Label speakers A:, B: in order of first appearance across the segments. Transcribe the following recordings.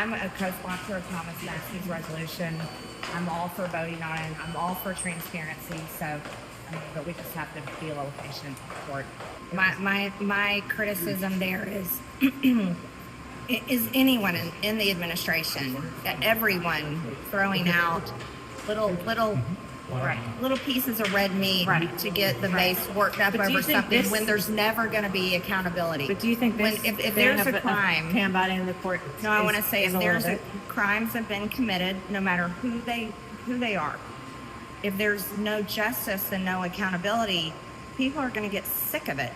A: I'm a co-sponsor of Thomas Massey's resolution. I'm all for voting on it. I'm all for transparency. So, but we just have to be a little patient for it. My criticism there is anyone in the administration, everyone throwing out little pieces of red meat to get the base worked up over something when there's never going to be accountability.
B: But do you think this,
A: if there's a crime,
B: pan-body in the court?
A: No, I want to say if there's crimes have been committed, no matter who they are, if there's no justice and no accountability, people are going to get sick of it.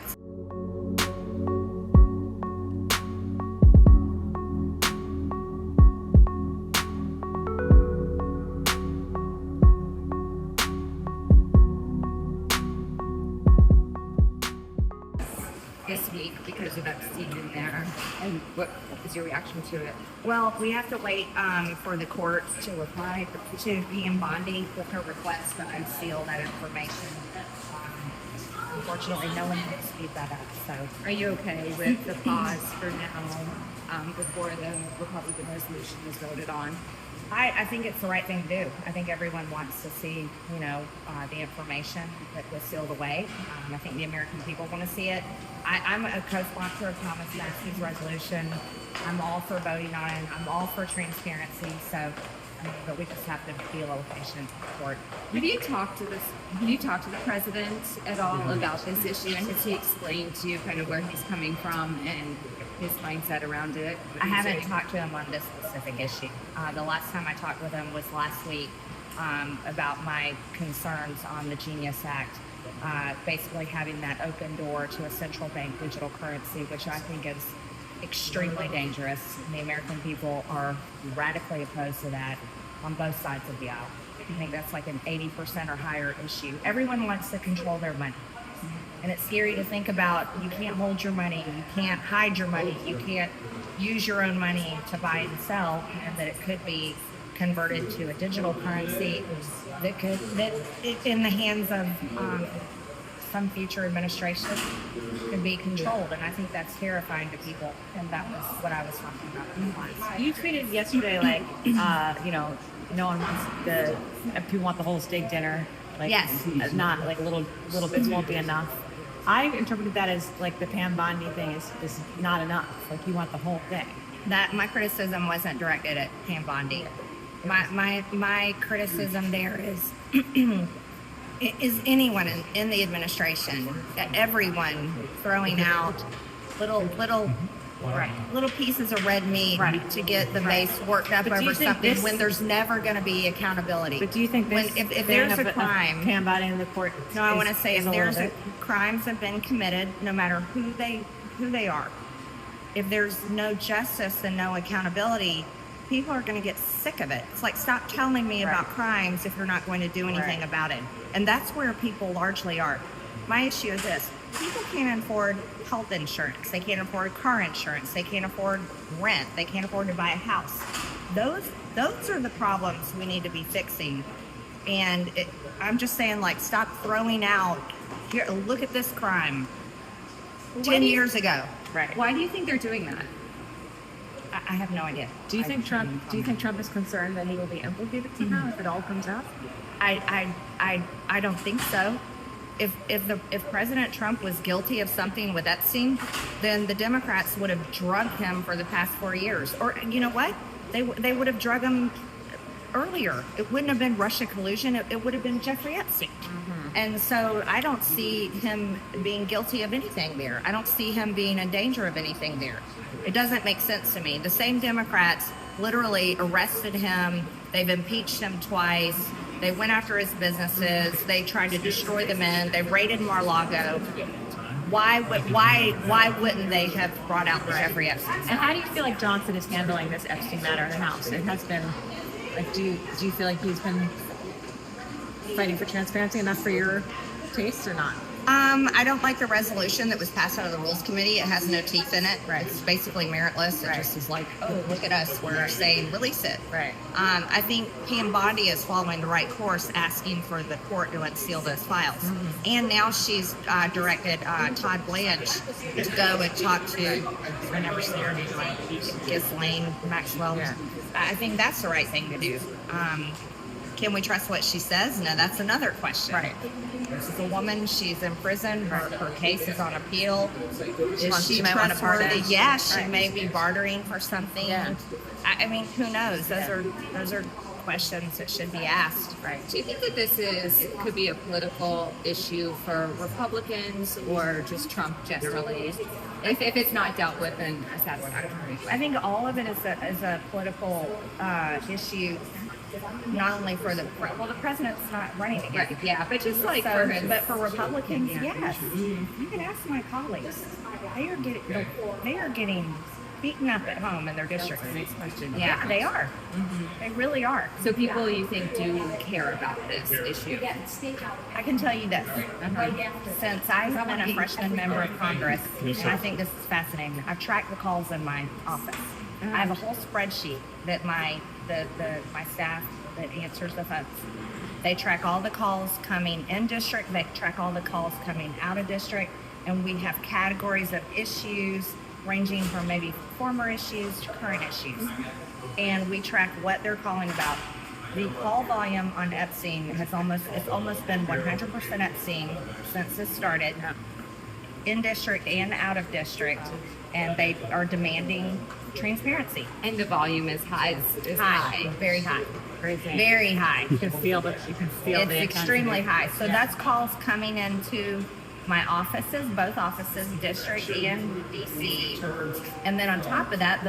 C: This week because of Epstein in there, and what is your reaction to it?
A: Well, we have to wait for the courts to reply to PM Bondi with her request to unseal that information. Unfortunately, no one can speed that up. So,
C: Are you okay with the pause for now before the Republican resolution is voted on?
A: I think it's the right thing to do. I think everyone wants to see, the information that was sealed away. I think the American people want to see it. I'm a co-sponsor of Thomas Massey's resolution. I'm all for voting on it. I'm all for transparency. So, but we just have to be a little patient for it.
C: Have you talked to the president at all about this issue, and has he explained to you kind of where he's coming from and his mindset around it?
A: I haven't talked to him on this specific issue. The last time I talked with him was last week about my concerns on the Genius Act, basically having that open door to a central bank digital currency, which I think is extremely dangerous. And the American people are radically opposed to that on both sides of the aisle. I think that's like an 80% or higher issue. Everyone wants to control their money. And it's scary to think about. You can't hold your money, you can't hide your money, you can't use your own money to buy and sell, and that it could be converted to a digital currency that in the hands of some future administration could be controlled. And I think that's terrifying to people, and that was what I was talking about.
B: You tweeted yesterday no one wants people want the whole steak dinner.
A: Yes.
B: Not like little bits won't be enough. I interpreted that as like the Pam Bondi thing is not enough. Like you want the whole thing.
A: That my criticism wasn't directed at Pam Bondi. My criticism there is anyone in the administration, everyone throwing out little pieces of red meat to get the base worked up over something when there's never going to be accountability.
B: But do you think this,
A: if there's a crime,
B: Pam Bondi in the court?
A: No, I want to say if there's crimes have been committed, no matter who they are, if there's no justice and no accountability, people are going to get sick of it. It's like, stop telling me about crimes if you're not going to do anything about it. And that's where people largely are. My issue is this: people can't afford health insurance, they can't afford car insurance, they can't afford rent, they can't afford to buy a house. Those are the problems we need to be fixing. And I'm just saying, like, stop throwing out, here, look at this crime 10 years ago. Right.
C: Why do you think they're doing that?
A: I have no idea.
B: Do you think Trump is concerned that he will be implicated somehow if it all comes out?
A: I don't think so. If President Trump was guilty of something with Epstein, then the Democrats would have drugged him for the past 4 years. Or you know what? They would have drugged him earlier. It wouldn't have been Russia collusion. It would have been Jeffrey Epstein. Mm-hmm. And so I don't see him being guilty of anything there. I don't see him being in danger of anything there. It doesn't make sense to me. The same Democrats literally arrested him. They've impeached him twice. They went after his businesses. They tried to destroy the men. They raided Mar-a-Lago. Why wouldn't they have brought out the Jeffrey Epstein?
B: And how do you feel like Johnson is handling this Epstein matter in the House? It has been, like, do you feel like he's been fighting for transparency enough for your taste or not?
A: I don't like the resolution that was passed out of the Rules Committee. It has no teeth in it.
B: Right.
A: It's basically meritless. It just is like, oh, look at us. We're saying release it.
B: Right.
A: I think Pam Bondi is following the right course, asking for the court to unseal those files.
B: Mm-hmm.
A: And now she's directed Todd Blanche to go and talk to, I never say her name right, Ghislaine Maxwell.
B: Yeah.
A: I think that's the right thing to do. Can we trust what she says? No, that's another question.
B: Right.
A: This is a woman. She's in prison. Her case is on appeal. Is she
B: might want to pardon.
A: trustworthy? Yeah, she
B: Right.
A: may be bartering for something.
B: Yeah.
A: I mean, who knows? Those are questions that should be asked.
B: Right.
C: Do you think that could be a political issue for Republicans or just Trump generally? If it's not dealt with in a satisfactory way?
A: I think all of it is a political issue. Not only for the president's not running again.
C: Right, yeah, but just like
A: So,
C: for his,
A: but for Republicans, yes. You can ask my colleagues. They are getting beaten up at home in their districts. Yeah, they are. They really are.
C: so people you think do care about this issue.
A: I can tell you this. Since I've been a freshman member of Congress, and I think this is fascinating, I've tracked the calls in my office. I have a whole spreadsheet that my staff that answers the phones. They track all the calls coming in district. They track all the calls coming out of district, and we have categories of issues ranging from maybe former issues to current issues, and we track what they're calling about. The call volume on Epstein it's almost been 100% Epstein since this started, in district and out of district, and they are demanding transparency.
C: And the volume is high.
A: Very high,
B: Crazy.
A: very high.
B: You can feel the
A: It's extremely high. So that's calls coming into my offices, both offices, district and DC. And then on top of that,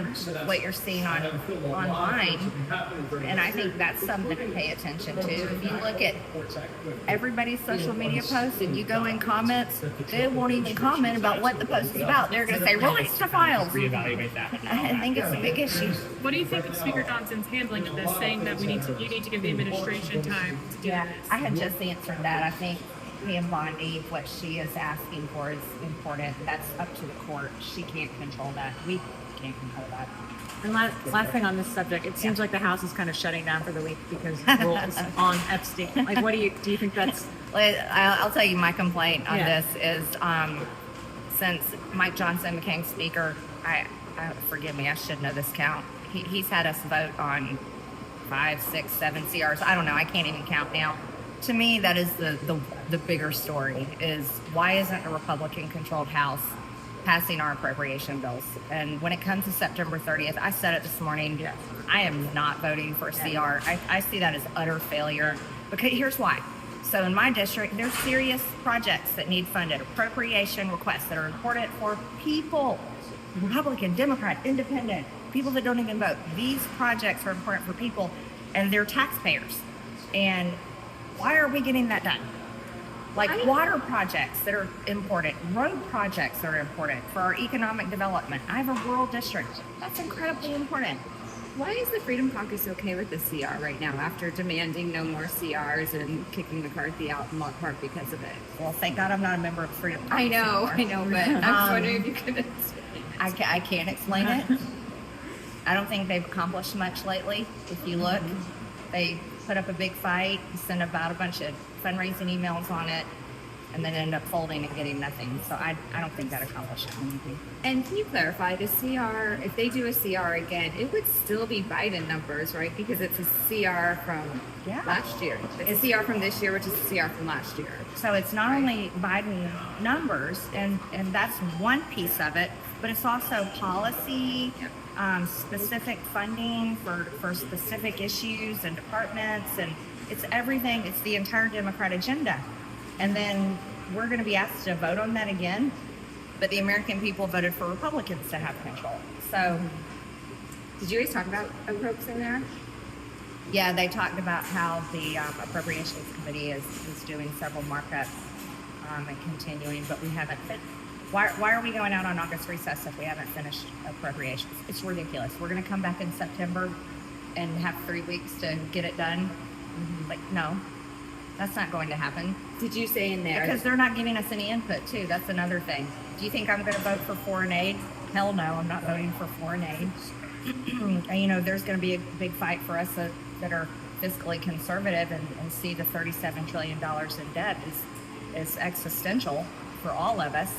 A: what you're seeing online, and I think that's something to pay attention to. If you look at everybody's social media posts and you go in comments, they won't even comment about what the post is about. They're going to say, release the files.
D: Reevaluate that.
A: I think it's a big issue.
D: What do you think of Speaker Johnson's handling of this, saying that you need to give the administration time to do
A: Yeah,
D: this?
A: I had just answered that. I think Pam Bondi, what she is asking for is important. That's up to the court. She can't control that. We can't control that.
B: And last thing on this subject, it seems like the House is kind of shutting down for the week because rules on Epstein. Like, what do you think that's?
A: I'll tell you my complaint on
B: Yeah.
A: this is since Mike Johnson became Speaker, I forgive me, I should know this count. He's had us vote on 5, 6, 7 CRs. I don't know. I can't even count now. To me, that is the bigger story is why isn't a Republican-controlled House passing our appropriation bills? And when it comes to September 30th, I said it this morning,
B: Yes.
A: I am not voting for a CR. I see that as utter failure. Because here's why. So in my district, there's serious projects that need funded, appropriation requests that are important for people, Republican, Democrat, Independent, people that don't even vote. These projects are important for people and they're taxpayers. And why are we getting that done? Like water projects that are important, road projects that are important for our economic development. I have a rural district. That's incredibly important.
C: Why is the Freedom Caucus okay with the CR right now after demanding no more CRs and kicking McCarthy out in large part because of it?
A: Well, thank God I'm not a member of Freedom Caucus
C: I know,
A: anymore.
C: but I'm just wondering if you could explain.
A: I can't explain it. I don't think they've accomplished much lately. If you look, they put up a big fight, sent about a bunch of fundraising emails on it, and then end up folding and getting nothing. So I don't think that accomplished anything.
C: And can you clarify the CR? If they do a CR again, it would still be Biden numbers, right? Because it's a CR from
A: Yeah.
C: last year. It's a CR from this year, which is a CR from last year.
A: So it's not only Biden numbers, and that's one piece of it, but it's also policy, specific funding for specific issues and departments, and it's everything. It's the entire Democrat agenda. And then we're going to be asked to vote on that again, but the American people voted for Republicans to have control. So,
C: Did you guys talk about approps in there?
A: yeah, they talked about how the Appropriations Committee is doing several markups and continuing, but we haven't why are we going out on August recess if we haven't finished appropriations? It's ridiculous. We're going to come back in September and have 3 weeks to get it done. Like, no, That's not going to happen
C: Did you say in there?
A: because they're not giving us any input too. That's another thing. Do you think I'm going to vote for foreign aid? Hell no, I'm not voting for foreign aid. And, you know, there's going to be a big fight for us that are fiscally conservative and see the $37 trillion in debt is existential for all of us.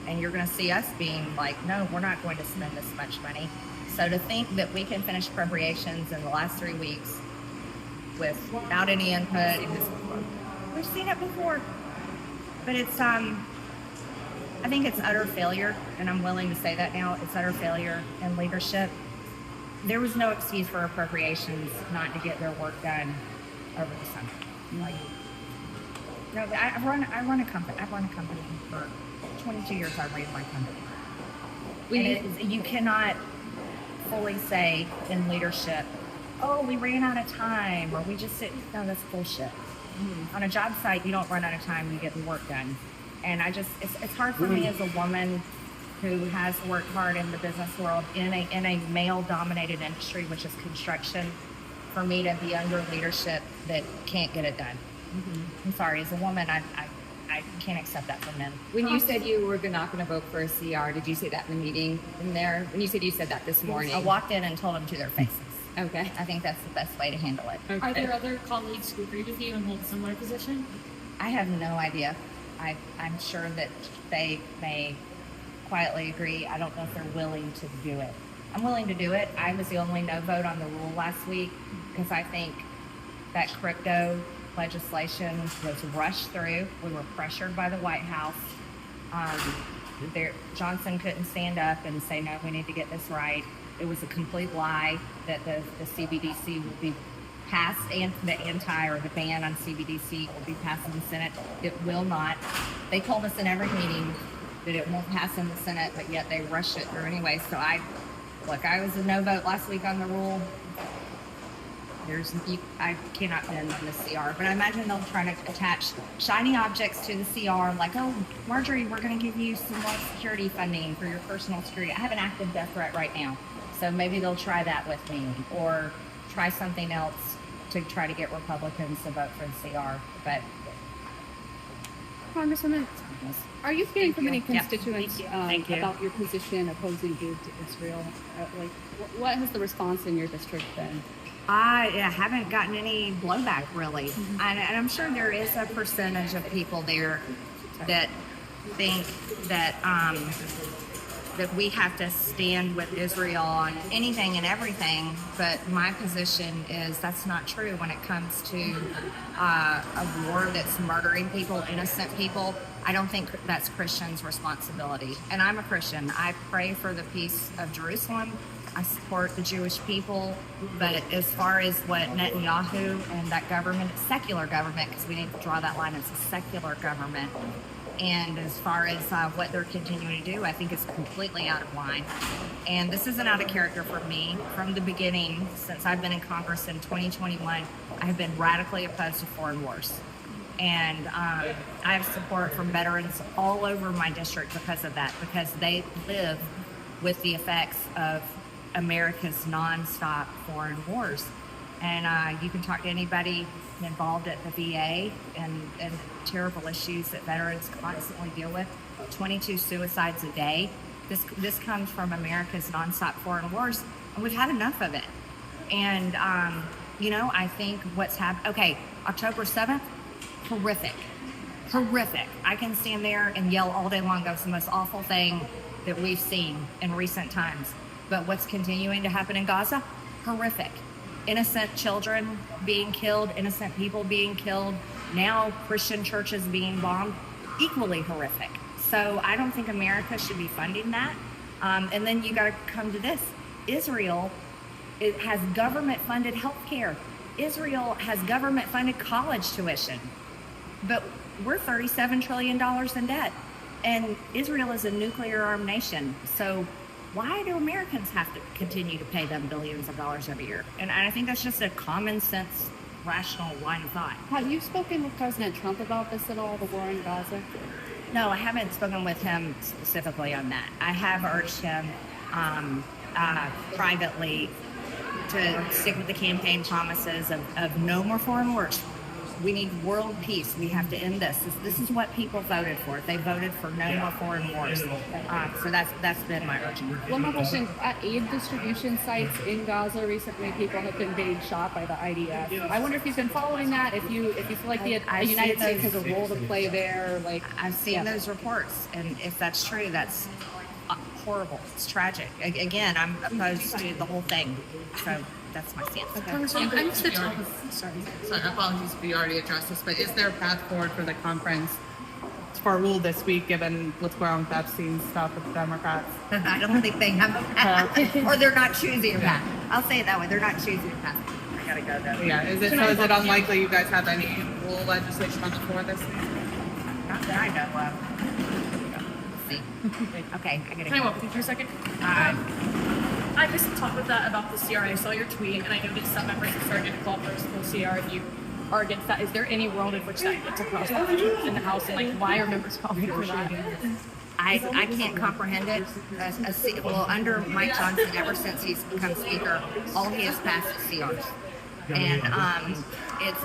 A: And you're going to see us being like, no, we're not going to spend this much money. So to think that we can finish appropriations in the last 3 weeks without any input, we've seen it before. But it's, I think it's utter failure, and I'm willing to say that now. It's utter failure in leadership. There was no excuse for appropriations not to get their work done over the summer. Like, no, I run a company. I've run a company for 22 years. I ran my company. You cannot fully say in leadership, oh, we ran out of time, or we just sit. No, that's bullshit. On a job site, you don't run out of time. You get the work done. And it's hard for me as a woman who has worked hard in the business world in a male-dominated industry, which is construction, for me to be under leadership that can't get it done. I'm sorry, as a woman, I can't accept that from men.
C: When you said you were not going to vote for a CR, did you say that in the meeting in there? When you said that this morning?
A: I walked in and told them to their faces.
C: Okay.
A: I think that's the best way to handle it.
C: Okay.
D: Are there other colleagues who agree with you and hold a similar position?
A: I have no idea. I'm sure that they may quietly agree. I don't know if they're willing to do it. I'm willing to do it. I was the only no vote on the rule last week because I think that crypto legislation was rushed through. We were pressured by the White House. Johnson couldn't stand up and say, no, we need to get this right. It was a complete lie that the CBDC would be passed, and the the ban on CBDC will be passed in the Senate. It will not. They told us in every meeting that it won't pass in the Senate, but yet they rushed it through anyway. So I was a no vote last week on the rule. I cannot bend on the CR, but I imagine they'll try to attach shiny objects to the CR, like, oh, Marjorie, we're going to give you some more security funding for your personal security. I have an active death threat right now, so maybe they'll try that with me, or try something else to try to get Republicans to vote for the CR. But
E: Congresswoman, are you hearing from any
A: Yeah.
E: constituents
A: Thank you.
E: about your position opposing aid to Israel? What has the response in your district been?
A: I haven't gotten any blowback really, and I'm sure there is a percentage of people there that think that that we have to stand with Israel on anything and everything. But my position is that's not true when it comes to a war that's murdering people, innocent people. I don't think that's Christians' responsibility. And I'm a Christian. I pray for the peace of Jerusalem. I support the Jewish people, but as far as what Netanyahu and that government, secular government, because we need to draw that line, it's a secular government. And as far as what they're continuing to do, I think it's completely out of line. And this isn't out of character for me. From the beginning, since I've been in Congress in 2021, I have been radically opposed to foreign wars. And I have support from veterans all over my district because of that, because they live with the effects of America's nonstop foreign wars. And you can talk to anybody involved at the VA and the terrible issues that veterans constantly deal with. 22 suicides a day. This comes from America's nonstop foreign wars, and we've had enough of it. And I think what's happened. Okay, October 7th, horrific. I can stand there and yell all day long. That was the most awful thing that we've seen in recent times. But what's continuing to happen in Gaza? Horrific. Innocent children being killed, innocent people being killed, now Christian churches being bombed, equally horrific. So I don't think America should be funding that. And then you got to come to this. Israel has government-funded health care. Israel has government-funded college tuition. But we're $37 trillion in debt. And Israel is a nuclear-armed nation. So why do Americans have to continue to pay them billions of dollars every year? And I think that's just a common sense, rational line of thought.
E: Have you spoken with President Trump about this at all, the war in Gaza?
A: No, I haven't spoken with him specifically on that. I have urged him privately to stick with the campaign promises of no more foreign wars. We need world peace. We have to end this. This is what people voted for. They voted for no more foreign wars. So that's been my urgent.
E: One more question. At aid distribution sites in Gaza recently, people have been being shot by the IDF. I wonder if you've been following that, if you feel like the
A: I've
E: United
A: seen
E: States has a role to play there. Like,
A: I've seen those reports, and if that's true, that's horrible. It's tragic. Again, I'm opposed to the whole thing. So that's my stance.
F: I'm just sorry, apologies if you already addressed this, but is there a path forward for the conference for a rule this week, given what's going on with Epstein stuff with the Democrats?
A: I don't think they have a path, or they're not choosing a path. I'll say it that way. They're not choosing a path. I gotta go though.
F: Yeah, is it unlikely you guys have any rule legislation on the floor this week?
A: Not that I know of. Let's see. Okay, I gotta
D: Can I
A: go.
D: walk with you for a second? I just talked with that about the CR. I saw your tweet, and I noticed some members have started to call for a full CR, and you are against that. Is there any world in which that gets across in the House, and like why are members calling for that?
A: I can't comprehend it. Well, under Mike Johnson, ever since he's become Speaker, all he has passed is CRs. And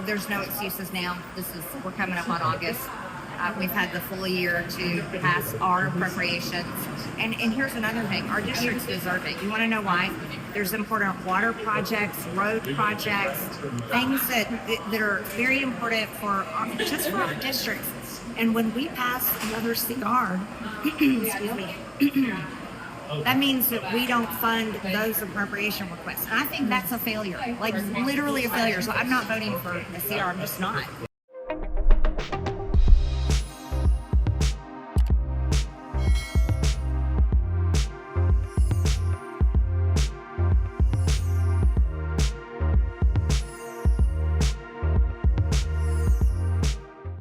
A: there's no excuses now. We're coming up on August. We've had the full year to pass our appropriations. And here's another thing. Our districts deserve it. You want to know why? There's important water projects, road projects, things that are very important just for our districts. And when we pass another CR, excuse me, that means that we don't fund those appropriation requests. And I think that's a failure, like literally a failure. So I'm not voting for a CR. I'm just not.